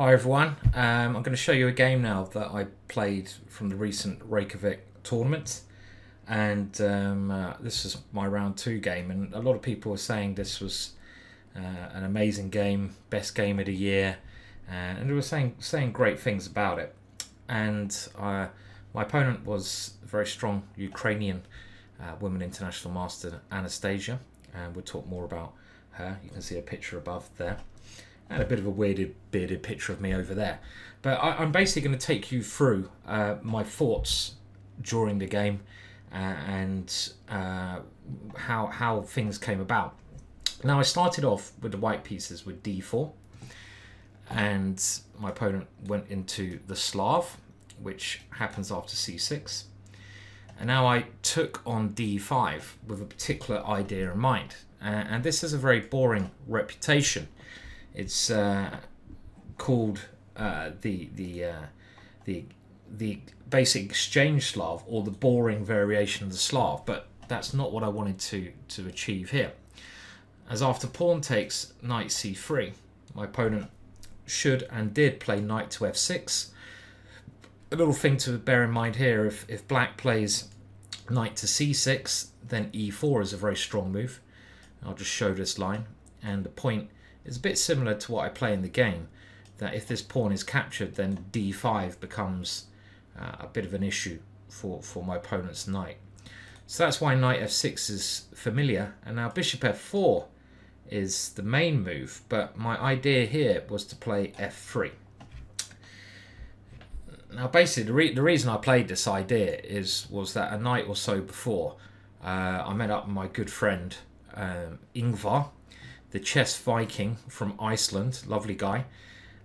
Hi everyone, I'm going to show you a game now that I played from the recent Reykjavik tournament, and this is my round 2 game, and a lot of people were saying this was an amazing game, best game of the year, and they were saying great things about it. And my opponent was a very strong Ukrainian women international master Anastasia, and we'll talk more about her. You can see a picture above there and a bit of a weirded bearded picture of me over there. But I'm basically going to take you through my thoughts during the game and how things came about. Now I started off with the white pieces with d4, and my opponent went into the Slav, which happens after c6. And now I took on d5 with a particular idea in mind. And this has a very boring reputation. It's called the basic exchange Slav, or the boring variation of the Slav, but that's not what I wanted to achieve here. As after pawn takes knight c3, my opponent should and did play knight to f6. A little thing to bear in mind here: if black plays knight to c6, then e4 is a very strong move. I'll just show this line, and the point is a bit similar to what I play in the game, that if this pawn is captured, then d5 becomes a bit of an issue for my opponent's knight. So that's why knight f6 is familiar, and now bishop f4 is the main move, but my idea here was to play f3. Now basically the reason I played this idea was that a night or so before, I met up with my good friend Ingvar, the chess Viking from Iceland, lovely guy,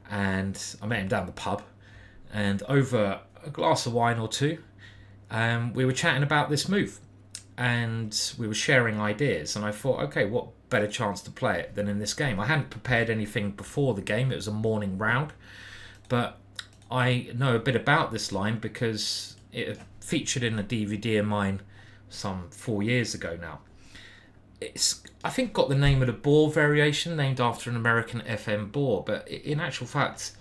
and I met him down the pub, and over a glass of wine or two, we were chatting about this move, and we were sharing ideas, and I thought, okay, what better chance to play it than in this game? I hadn't prepared anything before the game, it was a morning round, but I know a bit about this line because it featured in a DVD of mine some 4 years ago now. It's, I think, got the name of the boar variation, named after an American FM boar, but in actual fact,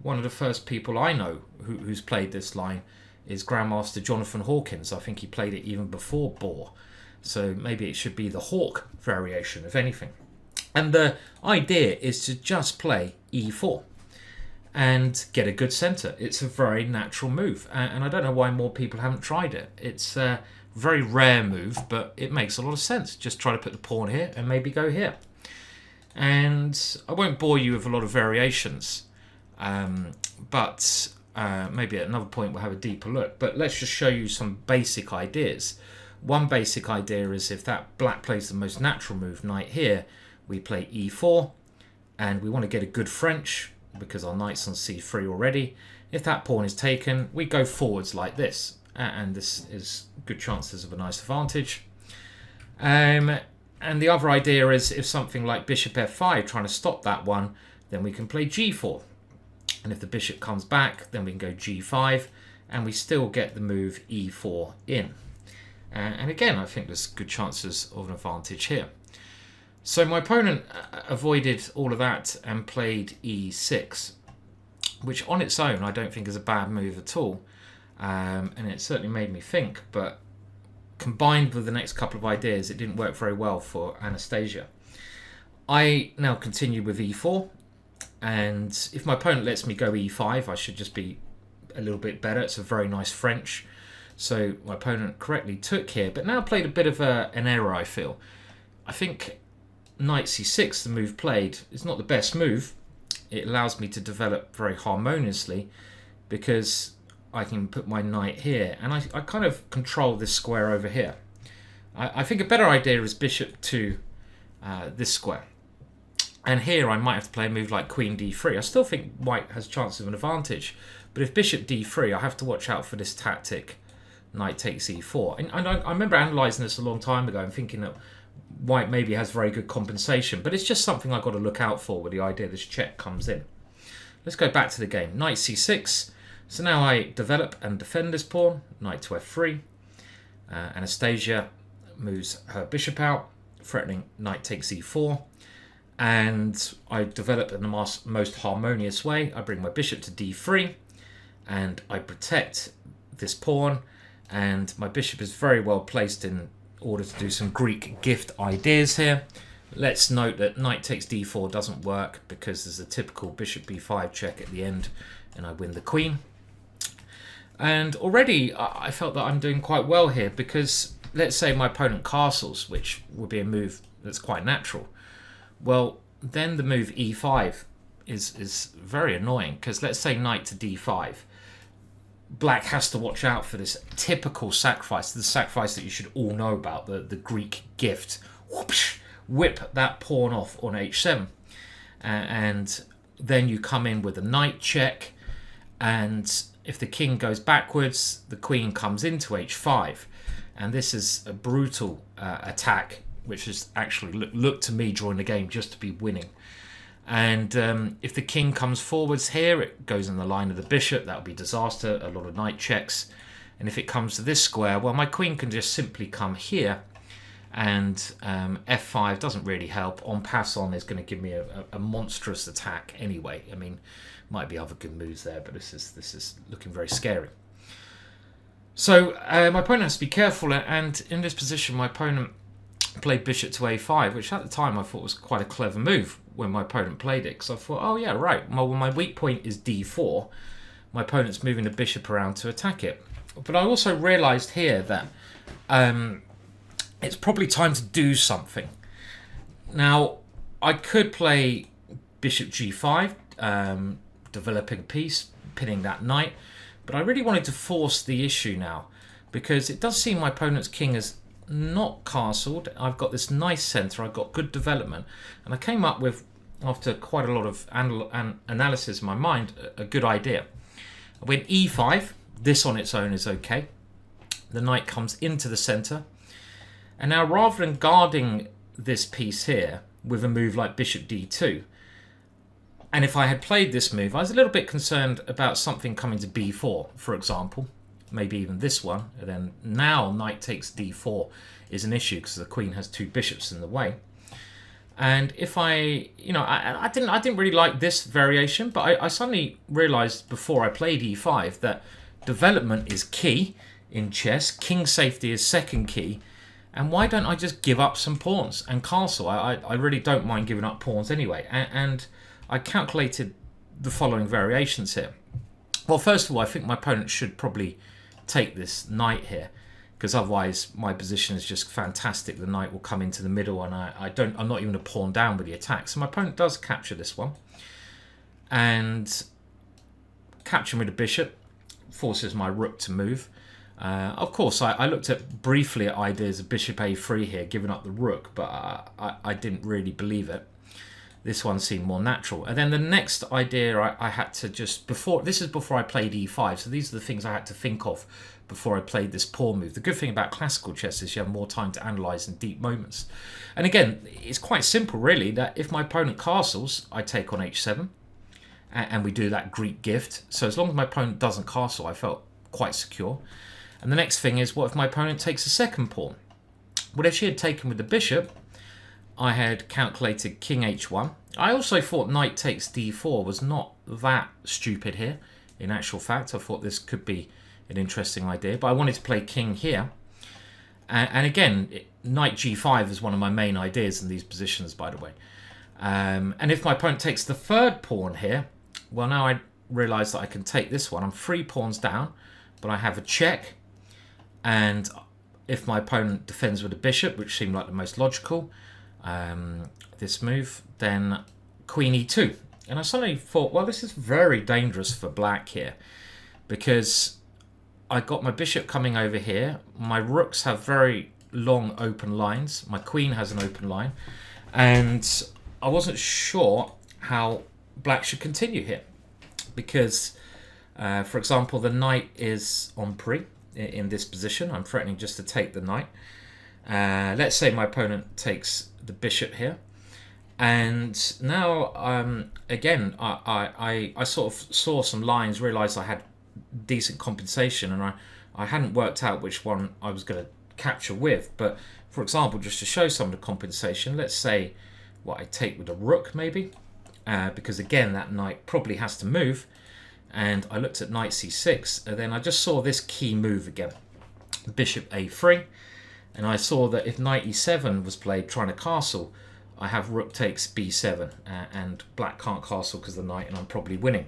one of the first people I know who's played this line is Grandmaster Jonathan Hawkins. I think he played it even before boar, so maybe it should be the hawk variation, if anything. And the idea is to just play e4 and get a good centre. It's a very natural move, and I don't know why more people haven't tried it. It's a very rare move, but it makes a lot of sense. Just try to put the pawn here and maybe go here. And I won't bore you with a lot of variations, but maybe at another point we'll have a deeper look. But let's just show you some basic ideas. One basic idea is if that black plays the most natural move, knight here, we play e4, and we want to get a good French because our knight's on c3 already. If that pawn is taken, we go forwards like this, and this is good chances of a nice advantage. And the other idea is if something like bishop f5 trying to stop that one, then we can play g4, and if the bishop comes back, then we can go g5, and we still get the move e4 in. And again, I think there's good chances of an advantage here. So my opponent avoided all of that and played e6, which on its own I don't think is a bad move at all. And it certainly made me think, but combined with the next couple of ideas, it didn't work very well for Anastasia. I now continue with e4, and if my opponent lets me go e5, I should just be a little bit better. It's a very nice French. So my opponent correctly took here, but now played a bit of an error, I feel. I think knight c6, the move played, is not the best move. It allows me to develop very harmoniously because I can put my knight here, and I kind of control this square over here. I think a better idea is bishop to this square. And here I might have to play a move like queen d3. I still think white has chance of an advantage, but if bishop d3, I have to watch out for this tactic, knight takes e4. And I remember analysing this a long time ago and thinking that white maybe has very good compensation, but it's just something I've got to look out for with the idea this check comes in. Let's go back to the game. Knight c6. So now I develop and defend this pawn. Knight to f3. Anastasia moves her bishop out, threatening knight takes e4. and I develop in the most harmonious way. I bring my bishop to d3, and I protect this pawn, and my bishop is very well placed in order to do some Greek gift ideas here. Let's note that knight takes d4 doesn't work because there's a typical bishop b5 check at the end, and I win the queen. And already I felt that I'm doing quite well here, because let's say my opponent castles, which would be a move that's quite natural. Well, then the move e5 is very annoying, because let's say knight to d5. Black has to watch out for this typical sacrifice, the sacrifice that you should all know about, the Greek gift. Whoosh, whip that pawn off on h7. And then you come in with a knight check, and if the king goes backwards, the queen comes into h5. And this is a brutal attack, which has actually looked to me during the game just to be winning. And if the king comes forwards here, it goes in the line of the bishop. That would be disaster, a lot of knight checks. And if it comes to this square, well, my queen can just simply come here. And f5 doesn't really help. En passant is going to give me a monstrous attack anyway. I mean, might be other good moves there, but this is looking very scary. So my opponent has to be careful, and in this position my opponent played bishop to a5, which at the time I thought was quite a clever move when my opponent played it, because I thought, oh yeah, right, well, my weak point is d4, my opponent's moving the bishop around to attack it. But I also realised here that it's probably time to do something. Now, I could play bishop g5, developing a piece, pinning that knight, but I really wanted to force the issue now, because it does seem my opponent's king is not castled. I've got this nice centre, I've got good development, and I came up with, after quite a lot of analysis in my mind, a good idea. I went e5, this on its own is okay. The knight comes into the centre, and now rather than guarding this piece here with a move like bishop d2, and if I had played this move, I was a little bit concerned about something coming to b4, for example. Maybe even this one. And then now knight takes d4 is an issue, because the queen has two bishops in the way. And if I didn't really like this variation, but I suddenly realized before I played e5 that development is key in chess. King safety is second key. And why don't I just give up some pawns and castle? I really don't mind giving up pawns anyway. And I calculated the following variations here. Well, first of all, I think my opponent should probably take this knight here, because otherwise my position is just fantastic. The knight will come into the middle, and I'm not even a pawn down with the attack. So my opponent does capture this one, and capturing with the bishop forces my rook to move. Of course, I looked at briefly at ideas of bishop a3 here, giving up the rook, but I didn't really believe it. This one seemed more natural. And then the next idea I had to just, this is before I played e5, so these are the things I had to think of before I played this pawn move. The good thing about classical chess is you have more time to analyse in deep moments. And again, it's quite simple really, that if my opponent castles, I take on h7, and we do that Greek gift. So as long as my opponent doesn't castle, I felt quite secure. And the next thing is, what if my opponent takes a second pawn? Well, if she had taken with the bishop, I had calculated king h1. I also thought knight takes d4 was not that stupid here. In actual fact, I thought this could be an interesting idea, but I wanted to play king here. And again, knight g5 is one of my main ideas in these positions, by the way. And if my opponent takes the third pawn here, well, now I realise that I can take this one. I'm 3 pawns down, but I have a check. And if my opponent defends with a bishop, which seemed like the most logical, this move, then queen e2. And I suddenly thought, well, this is very dangerous for black here, because I got my bishop coming over here. My rooks have very long open lines. My queen has an open line. And I wasn't sure how black should continue here, because, for example, the knight is on pre in this position. I'm threatening just to take the knight. Let's say my opponent takes the bishop here, and now again I sort of saw some lines, realized I had decent compensation, and I hadn't worked out which one I was going to capture with. But for example, just to show some of the compensation, let's say what I take with the rook maybe, because again that knight probably has to move. And I looked at knight c6, and then I just saw this key move again, bishop a3, and I saw that if knight e7 was played trying to castle, I have rook takes b7, and black can't castle because of the knight, and I'm probably winning.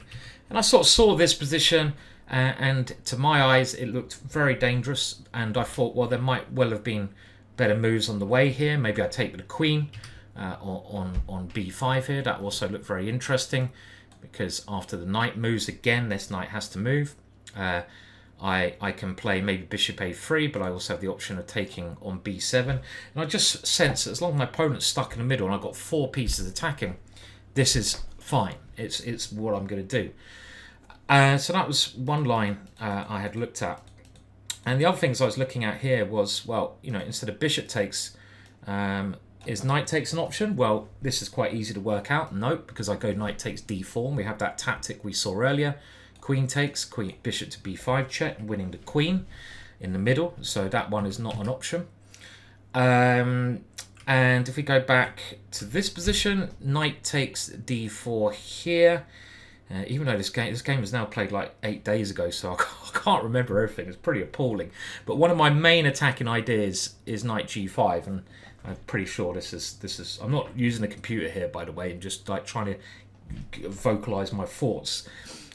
And I sort of saw this position, and to my eyes it looked very dangerous, and I thought, well, there might well have been better moves on the way here. Maybe I take with the queen on b5 here. That also looked very interesting, because after the knight moves again, this knight has to move. I can play maybe bishop a3, but I also have the option of taking on b7. And I just sense that as long as my opponent's stuck in the middle and I've got 4 pieces attacking, this is fine. It's what I'm going to do. So that was one line I had looked at. And the other things I was looking at here was, well, you know, instead of bishop takes, is knight takes an option? Well, this is quite easy to work out. No, because I go knight takes d4, and we have that tactic we saw earlier. Queen takes, queen, bishop to b5 check, winning the queen in the middle. So that one is not an option. And if we go back to this position, knight takes d4 here. Even though this game was now played like 8 days ago, so I can't remember everything. It's pretty appalling. But one of my main attacking ideas is knight g5, and I'm pretty sure this is. I'm not using the computer here, by the way, and just like trying to vocalize my thoughts.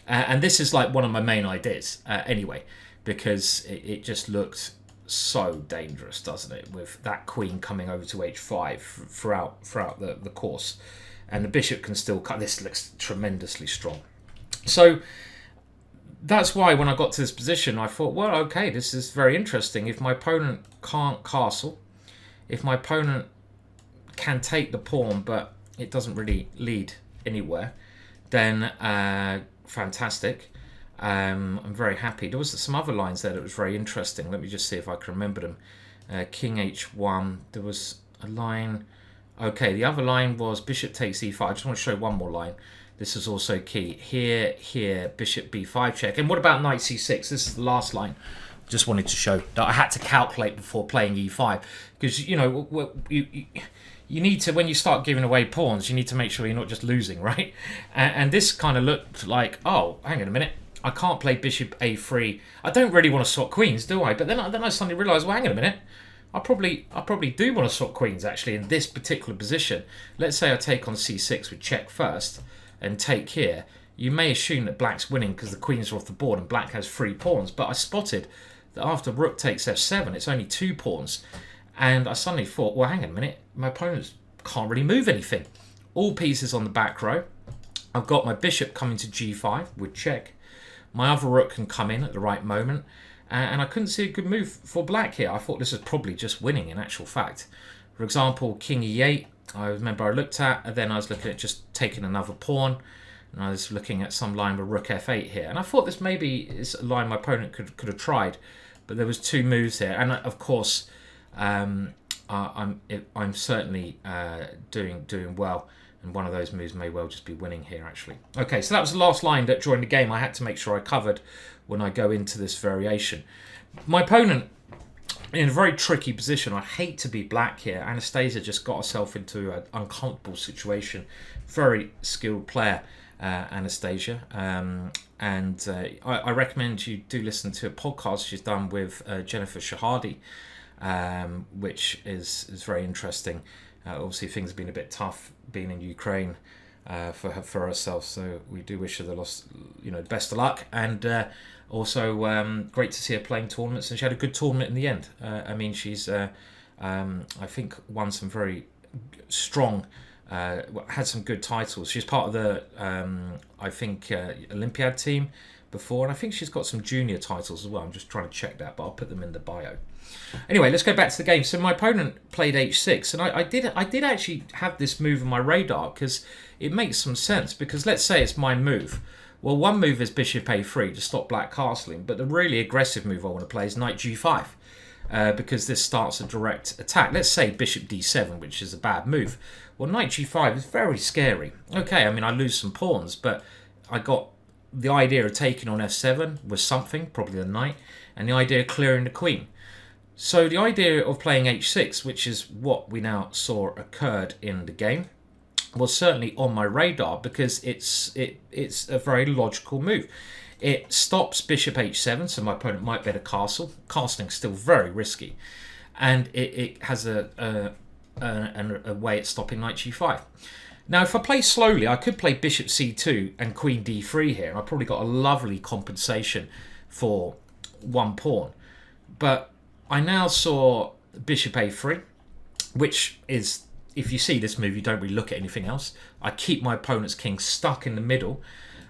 And this is like one of my main ideas, anyway, because it just looked so dangerous, doesn't it, with that queen coming over to h5 throughout the course. And the bishop can still cut. This looks tremendously strong. So that's why when I got to this position, I thought, well, okay, this is very interesting. If my opponent can't castle, if my opponent can take the pawn, but it doesn't really lead anywhere, then fantastic. I'm very happy. There was some other lines there that was very interesting. Let me just see if I can remember them. King h1. There was a line. Okay, the other line was bishop takes e5. I just want to show one more line. This is also key. Here, bishop b5 check. And what about knight c6? This is the last line. Just wanted to show that I had to calculate before playing e5. Because, you know, you need to, when you start giving away pawns, you need to make sure you're not just losing, right? And this kind of looked like, oh, hang on a minute. I can't play bishop a3. I don't really want to swap queens, do I? But then I suddenly realised, well, hang on a minute. I probably do want to swap queens actually in this particular position. Let's say I take on c6 with check first and take here. You may assume that black's winning because the queens are off the board and black has 3 pawns. But I spotted that after rook takes f7, it's only 2 pawns. And I suddenly thought, well, hang on a minute. My opponents can't really move anything. All pieces on the back row. I've got my bishop coming to g5 with check. My other rook can come in at the right moment. And I couldn't see a good move for black here. I thought this was probably just winning in actual fact. For example, king e8, I remember I looked at, and then I was looking at just taking another pawn. And I was looking at some line with rook f8 here. And I thought this maybe is a line my opponent could have tried. But there was 2 moves here. And of course, I'm certainly doing well. And one of those moves may well just be winning here, actually. Okay, so that was the last line that during the game I had to make sure I covered when I go into this variation. My opponent in a very tricky position. I hate to be black here. Anastasiya just got herself into an uncomfortable situation. Very skilled player, Anastasiya. I recommend you do listen to a podcast she's done with Jennifer Shahadi, which is very interesting. Obviously, things have been a bit tough being in Ukraine for herself, so we do wish her the best of luck. And also, great to see her playing tournaments, and she had a good tournament in the end. I mean, she's I think won some very strong, had some good titles. She's part of the Olympiad team before, and I think she's got some junior titles as well. I'm just trying to check that, but I'll put them in the bio. Anyway, let's go back to the game. So my opponent played h6, and I did actually have this move on my radar because it makes some sense. Because let's say it's my move. Well, one move is bishop a3 to stop black castling, but the really aggressive move I want to play is knight g5 because this starts a direct attack. Let's say bishop d7, which is a bad move. Well, knight g5 is very scary. Okay, I mean, I lose some pawns, but I got the idea of taking on f7 was something, probably the knight, and the idea of clearing the queen. So the idea of playing h6, which is what we now saw occurred in the game, was certainly on my radar because it's a very logical move. It stops bishop h7, so my opponent might bet a castle. Castling's still very risky, and it has a way at stopping knight g5. Now, if I play slowly, I could play bishop c2 and queen d3 here, and I probably got a lovely compensation for one pawn. But I now saw bishop a3, which is, if you see this move, you don't really look at anything else. I keep my opponent's king stuck in the middle.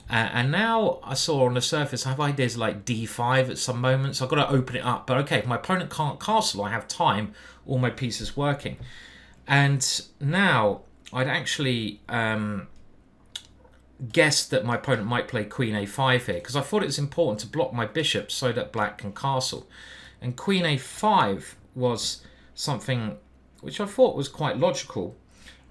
And now I saw on the surface, I have ideas like d5 at some moments. I've got to open it up. But okay, if my opponent can't castle, I have time, all my pieces working. And now I'd actually guessed that my opponent might play queen a5 here, because I thought it was important to block my bishop so that black can castle. And queen a5 was something which I thought was quite logical.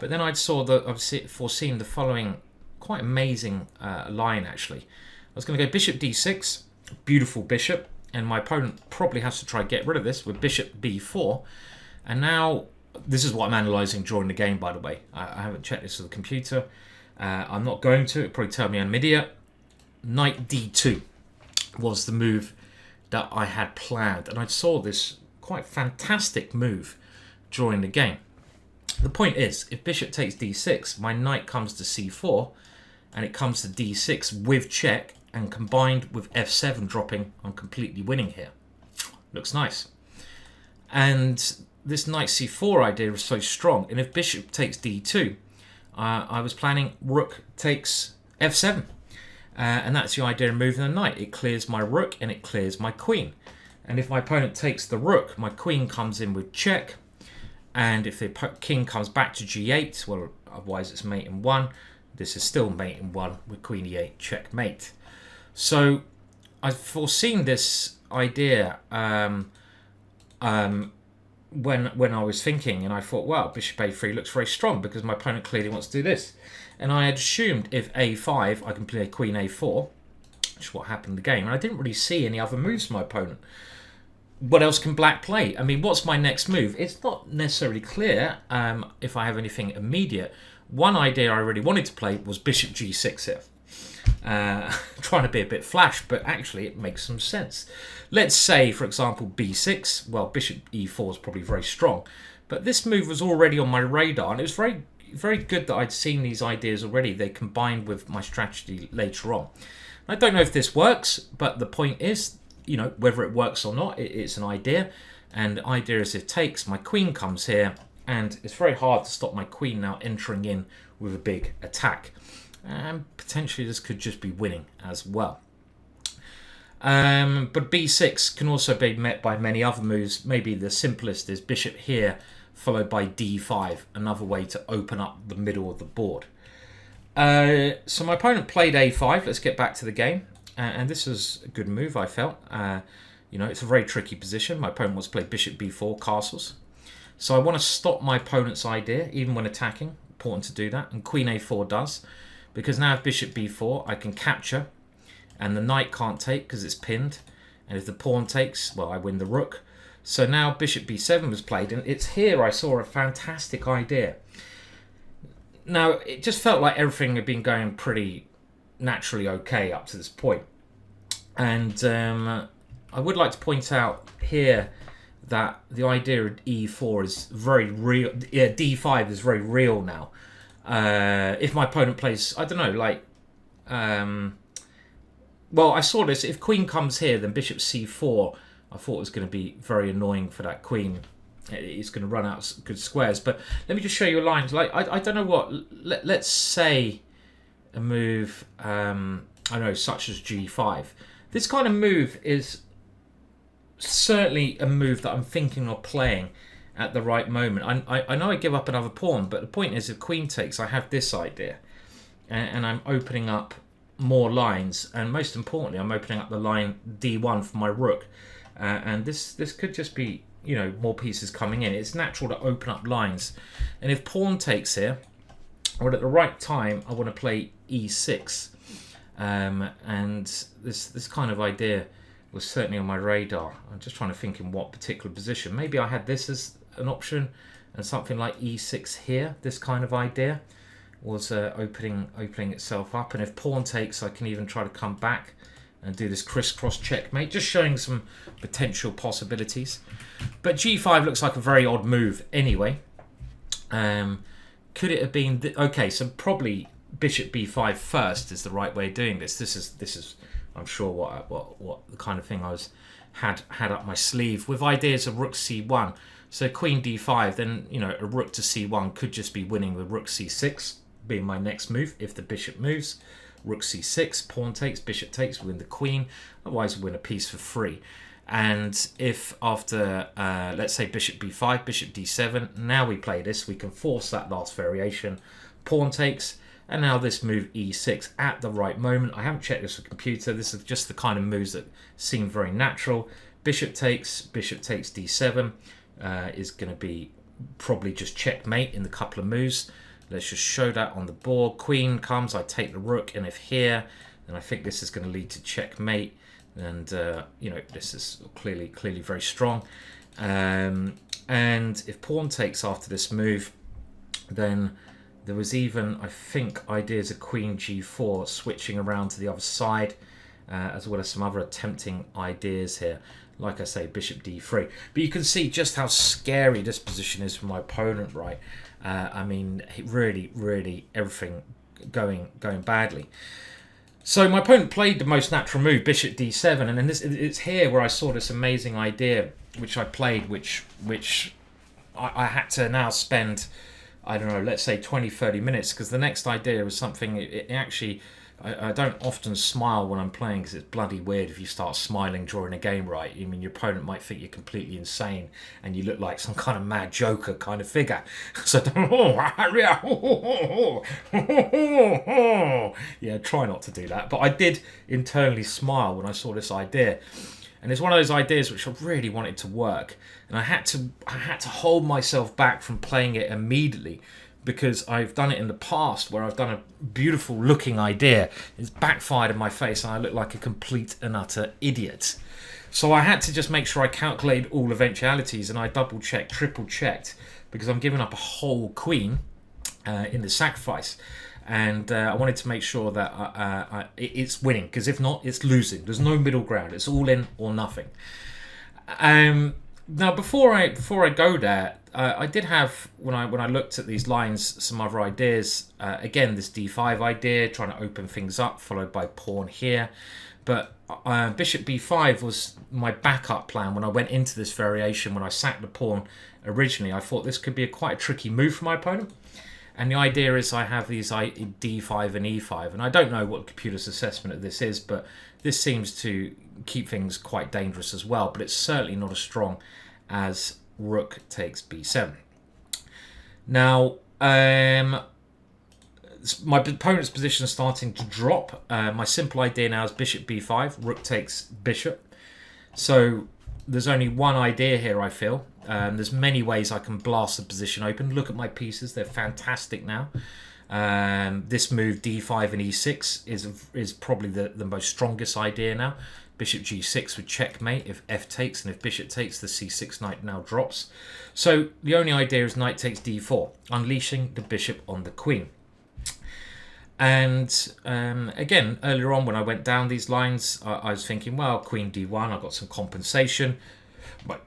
But then I'd foreseen the following quite amazing line, actually. I was going to go bishop d6, beautiful bishop, and my opponent probably has to try and get rid of this with bishop b4. And now, this is what I'm analysing during the game, by the way. I haven't checked this with the computer. I'm not going to. It'll probably tell me I'm an idiot. Knight d2 was the move that I had planned. And I saw this quite fantastic move during the game. The point is, if bishop takes d6, my knight comes to c4, and it comes to d6 with check, and combined with f7 dropping, I'm completely winning here. Looks nice. And this knight c4 idea is so strong, and if bishop takes d2, I was planning rook takes f7. And that's the idea of moving the knight. It clears my rook and it clears my queen. And if my opponent takes the rook, my queen comes in with check. And if the king comes back to g8, well, otherwise it's mate in 1. This is still mate in 1 with queen e8, checkmate. So I've foreseen this idea when I was thinking, and I thought, wow, bishop a3 looks very strong because my opponent clearly wants to do this. And I had assumed if a5, I can play queen a4, which is what happened in the game. And I didn't really see any other moves from my opponent. What else can black play? I mean, what's my next move? It's not necessarily clear if I have anything immediate. One idea I really wanted to play was bishop g6 here. Trying to be a bit flash, but actually it makes some sense. Let's say, for example, b6. Well, bishop e4 is probably very strong. But this move was already on my radar, and it was very, very good that I'd seen these ideas already. They combined with my strategy later on. I don't know if this works, but the point is, you know, whether it works or not, it's an idea. And the idea is it takes, my queen comes here, and it's very hard to stop my queen now entering in with a big attack. And potentially this could just be winning as well. But b6 can also be met by many other moves. Maybe the simplest is bishop here, followed by d5, another way to open up the middle of the board. So my opponent played a5. Let's get back to the game. And this was a good move, I felt. You know, it's a very tricky position. My opponent wants to play bishop b4, castles. So I want to stop my opponent's idea, even when attacking. Important to do that. And queen a4 does. Because now if bishop b4, I can capture. And the knight can't take because it's pinned. And if the pawn takes, well, I win the rook. So now bishop b7 was played. And it's here I saw a fantastic idea. Now, it just felt like everything had been going pretty naturally okay up to this point. And I would like to point out here that the idea of e4 is very real. Yeah, d5 is very real now. If my opponent plays, I don't know, like, well, I saw this. If queen comes here, then bishop c4, I thought it was going to be very annoying for that queen. It's going to run out good squares. But let me just show you a line. Like, I don't know what, let's say a move, I don't know, such as g5. This kind of move is certainly a move that I'm thinking of playing at the right moment. I know I give up another pawn, but the point is if queen takes, I have this idea. And I'm opening up more lines. And most importantly, I'm opening up the line d1 for my rook. And this could just be, you know, more pieces coming in. It's natural to open up lines. And if pawn takes here, or at the right time, I want to play e6. And this kind of idea was certainly on my radar. I'm just trying to think in what particular position. Maybe I had this as an option and something like e6 here, this kind of idea, was opening itself up. And if pawn takes, I can even try to come back and do this crisscross checkmate, just showing some potential possibilities. But g5 looks like a very odd move anyway. Could it have been... okay, so probably bishop b5 first is the right way of doing this. This is I'm sure what the kind of thing I had up my sleeve, with ideas of rook c1. So queen d5, then a rook to c1 could just be winning with rook c6 being my next move if the bishop moves. Rook c6, pawn takes, bishop takes, win the queen. Otherwise, we win a piece for free. And if after, let's say bishop b5, bishop d7, now we play this, we can force that last variation. Pawn takes, and now this move e6 at the right moment. I haven't checked this with computer. This is just the kind of moves that seem very natural. Bishop takes d7 is going to be probably just checkmate in the couple of moves. Let's just show that on the board. Queen comes, I take the rook, and if here, then I think this is going to lead to checkmate. And this is clearly very strong. And if pawn takes after this move, then there was even, I think, ideas of queen g4 switching around to the other side, as well as some other tempting ideas here. Like I say, bishop d3. But you can see just how scary this position is for my opponent, right? I mean, really everything going badly. So my opponent played the most natural move, bishop d7, and then it's here where I saw this amazing idea, which I played, which I had to now spend, I don't know, let's say 20-30 minutes, because the next idea was something, it actually, I don't often smile when I'm playing, because it's bloody weird if you start smiling during a game, right? I mean, your opponent might think you're completely insane and you look like some kind of mad Joker kind of figure. So, yeah, try not to do that. But I did internally smile when I saw this idea. And it's one of those ideas which I really wanted to work. And I had to hold myself back from playing it immediately, because I've done it in the past where I've done a beautiful looking idea. It's backfired in my face and I look like a complete and utter idiot. So I had to just make sure I calculated all eventualities, and I double checked, triple checked, because I'm giving up a whole queen in the sacrifice. And I wanted to make sure that it's winning, because if not, it's losing. There's no middle ground. It's all in or nothing. Now, before I go there, I did have, when I looked at these lines, some other ideas. Again, this d5 idea, trying to open things up, followed by pawn here. But bishop b5 was my backup plan when I went into this variation. When I sacked the pawn originally, I thought this could be quite a tricky move for my opponent. And the idea is I have these d5 and e5. And I don't know what the computer's assessment of this is, but this seems to keep things quite dangerous as well. But it's certainly not as strong as rook takes b7. Now, my opponent's position is starting to drop. My simple idea now is bishop b5, rook takes bishop. So there's only one idea here, I feel. There's many ways I can blast the position open. Look at my pieces, they're fantastic now. This move d5 and e6 is probably the most strongest idea now. Bishop g6 with checkmate if f takes, and if bishop takes, the c6 knight now drops. So the only idea is knight takes d4, unleashing the bishop on the queen. And again, earlier on when I went down these lines, I was thinking, well, queen d1, I got some compensation.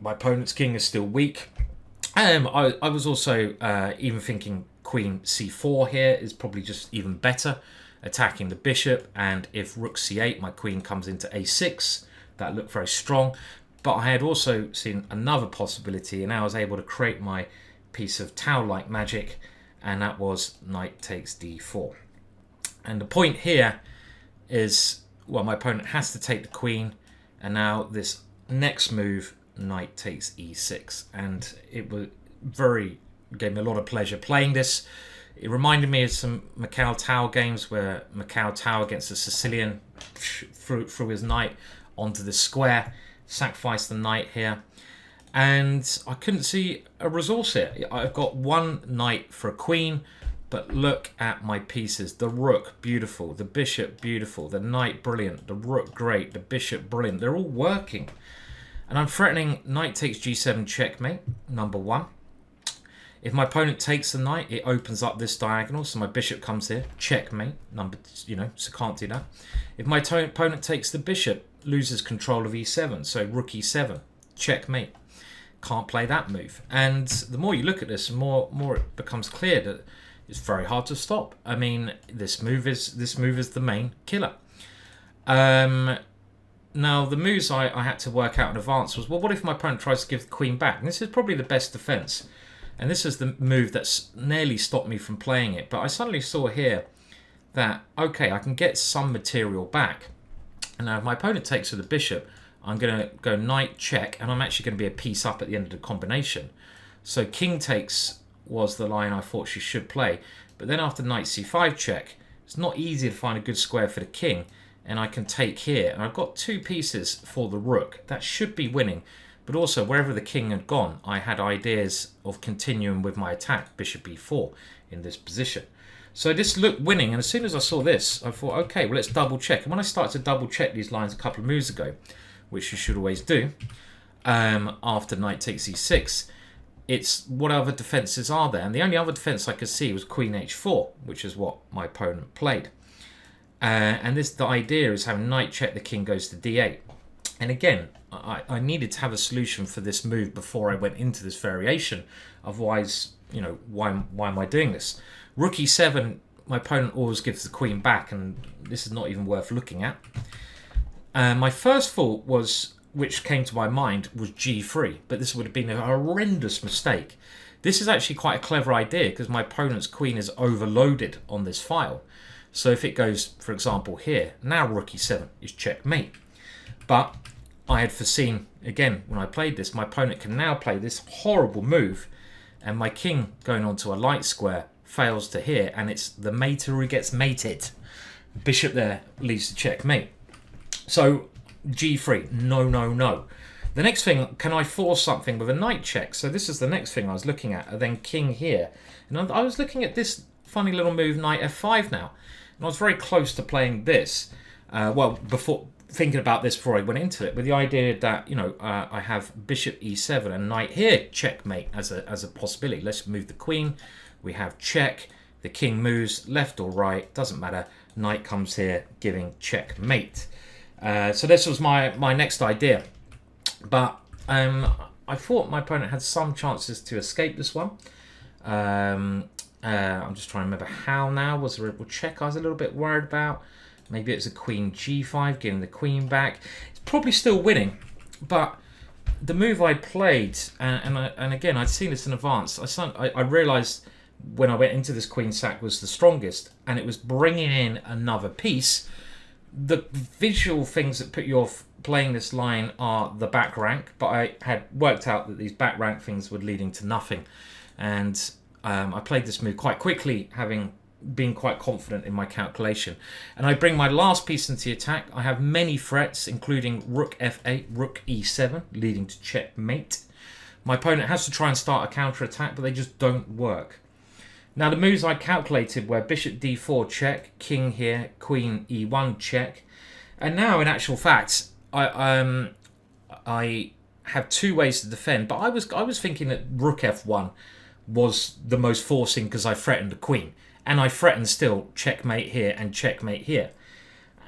My opponent's king is still weak. I was also even thinking queen c4 here is probably just even better, attacking the bishop. And if rook c8, my queen comes into a6. That looked very strong. But I had also seen another possibility, and I was able to create my piece of Tau-like magic, and that was knight takes d4. And the point here is, well, my opponent has to take the queen, and now this next move, knight takes e6. And it was gave me a lot of pleasure playing this. It reminded me of some Macau Tau games where Macau Tau against a Sicilian threw his knight onto the square, sacrificed the knight here. And I couldn't see a resource here. I've got one knight for a queen, but look at my pieces. The rook, beautiful. The bishop, beautiful. The knight, brilliant. The rook, great. The bishop, brilliant. They're all working. And I'm threatening knight takes g7 checkmate, number one. If my opponent takes the knight, it opens up this diagonal, so my bishop comes here, checkmate, so can't do that. If my opponent takes the bishop, loses control of e7, so rook e7, checkmate. Can't play that move. And the more you look at this, the more it becomes clear that it's very hard to stop. I mean, this move is the main killer. Now, the moves I had to work out in advance was, well, what if my opponent tries to give the queen back? And this is probably the best defense. And this is the move that's nearly stopped me from playing it. But I suddenly saw here that, okay, I can get some material back. And now if my opponent takes with the bishop, I'm going to go knight check, and I'm actually going to be a piece up at the end of the combination. So king takes was the line I thought she should play. But then after knight c5 check, it's not easy to find a good square for the king. And I can take here. And I've got two pieces for the rook. That should be winning. But also, wherever the king had gone, I had ideas of continuing with my attack, bishop e4, in this position. So this looked winning, and as soon as I saw this, I thought, okay, well, let's double check. And when I started to double check these lines a couple of moves ago, which you should always do, after knight takes e6, it's what other defenses are there. And the only other defense I could see was queen h4, which is what my opponent played. And the idea is having knight check, the king goes to d8. And again, I needed to have a solution for this move before I went into this variation. Otherwise, why am I doing this? Rook e7, my opponent always gives the queen back, and this is not even worth looking at. My first thought was, which came to my mind, was g3, but this would have been a horrendous mistake. This is actually quite a clever idea because my opponent's queen is overloaded on this file. So if it goes, for example, here, now rook e7 is checkmate. But I had foreseen, again, when I played this, my opponent can now play this horrible move, and my king going onto a light square fails to here, and it's the mater who gets mated. Bishop there leads to checkmate. So g3, no. The next thing, can I force something with a knight check? So this is the next thing I was looking at, and then king here. And I was looking at this funny little move, knight f5 now. And I was very close to playing this, before thinking about this before I went into it, with the idea that I have bishop e7 and knight here checkmate as a possibility. Let's move the queen. We have check. The king moves left or right, doesn't matter. Knight comes here, giving checkmate. So this was my next idea, but I thought my opponent had some chances to escape this one. I'm just trying to remember how now. Was there a check I was a little bit worried about? Maybe it's a queen g5, getting the queen back. It's probably still winning, but the move I played, and again, I'd seen this in advance, I realised when I went into this queen sack was the strongest, and it was bringing in another piece. The visual things that put you off playing this line are the back rank, but I had worked out that these back rank things were leading to nothing. And I played this move quite quickly, having been quite confident in my calculation. And I bring my last piece into the attack. I have many threats, including rook f8, rook e7, leading to checkmate. My opponent has to try and start a counter-attack, but they just don't work. Now, the moves I calculated were bishop d4 check, king here, queen e1 check. And now, in actual fact, I have two ways to defend. But I was thinking that rook f1 was the most forcing because I threatened the queen. And I threatened still checkmate here and checkmate here.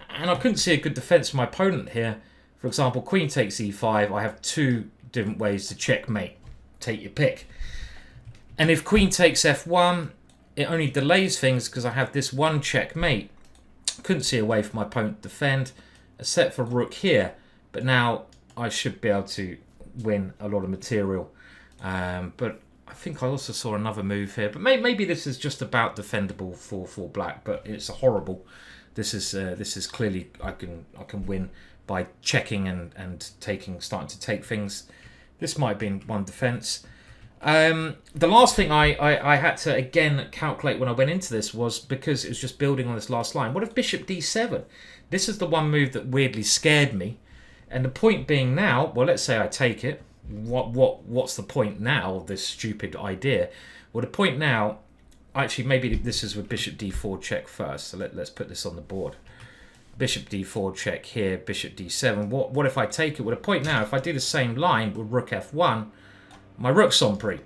And I couldn't see a good defense for my opponent here. For example, queen takes e5. I have two different ways to checkmate. Take your pick. And if queen takes f1, it only delays things because I have this one checkmate. Couldn't see a way for my opponent to defend, except for rook here. But now I should be able to win a lot of material. But I think I also saw another move here. But maybe this is just about defendable for black. But it's a horrible. This is clearly I can win by checking and starting to take things. This might have been one defense. The last thing I had to again calculate when I went into this was because it was just building on this last line. What if bishop d7? This is the one move that weirdly scared me. And the point being now, well, let's say I take it. What's the point now of this stupid idea? Well, the point now, actually, maybe this is with bishop d4 check first. So let's put this on the board. Bishop d4 check here, bishop d7. What if I take it? Well, the point now, if I do the same line with rook f1, my rook's on pre.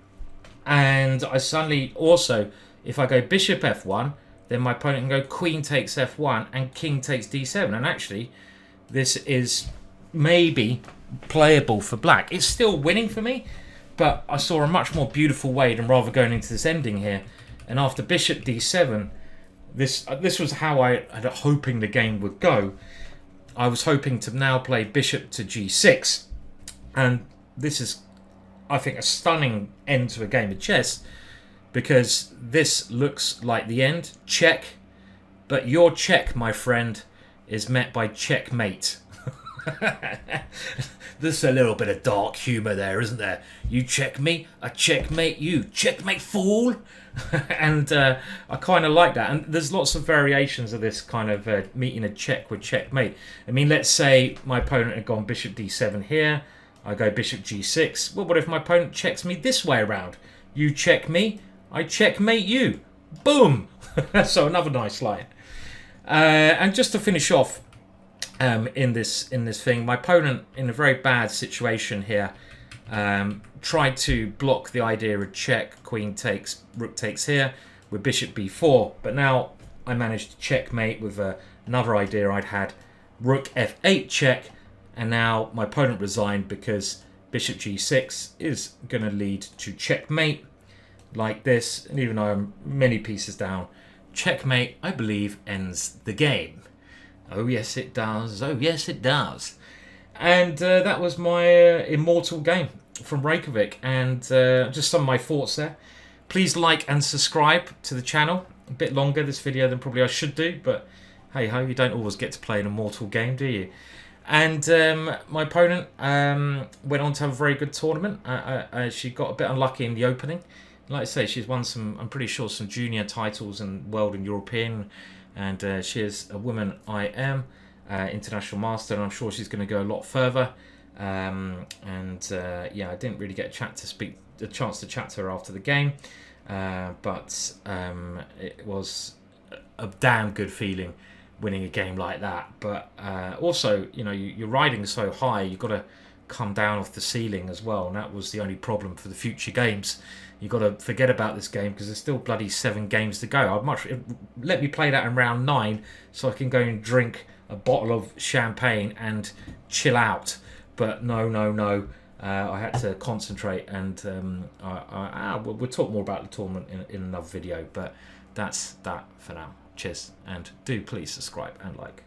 And I suddenly also, if I go bishop f1, then my opponent can go queen takes f1 and king takes d7. And actually, this is maybe playable for black. It's still winning for me, but I saw a much more beautiful way than rather going into this ending here. And after bishop d7, this was how I had hoping the game would go. I was hoping to now play bishop to g6, and this is, I think, a stunning end to a game of chess, because this looks like the end. Check. But your check, my friend, is met by checkmate. There's a little bit of dark humour there, isn't there? You check me, I checkmate you. Checkmate, fool! And I kind of like that. And there's lots of variations of this kind of meeting a check with checkmate. I mean, let's say my opponent had gone bishop d7 here. I go bishop g6. Well, what if my opponent checks me this way around? You check me, I checkmate you. Boom! So another nice line. And just to finish off in this thing, my opponent, in a very bad situation here, tried to block the idea of check, queen takes, rook takes here with bishop b4. But now I managed to checkmate with another idea I'd had, rook f8 check. And now my opponent resigned because bishop g6 is going to lead to checkmate like this. And even though I'm many pieces down, checkmate, I believe, ends the game. Oh, yes, it does. Oh, yes, it does. And that was my immortal game from Reykjavik. And just some of my thoughts there. Please like and subscribe to the channel. A bit longer, this video, than probably I should do. But hey-ho, you don't always get to play an immortal game, do you? And my opponent went on to have a very good tournament. She got a bit unlucky in the opening. Like I say, she's won some, I'm pretty sure, some junior titles in world and European. And she is a woman I am, international master, and I'm sure she's going to go a lot further. Yeah, I didn't really get a chance to chat to her after the game. But it was a damn good feeling winning a game like that. But also, you know, you're riding so high, you've got to come down off the ceiling as well, and that was the only problem for the future games. You've got to forget about this game because there's still bloody 7 games to go. I'd much let me play that in round 9 so I can go and drink a bottle of champagne and chill out. But no, I had to concentrate, and we'll talk more about the tournament in another video. But that's that for now. Cheers, and do please subscribe and like.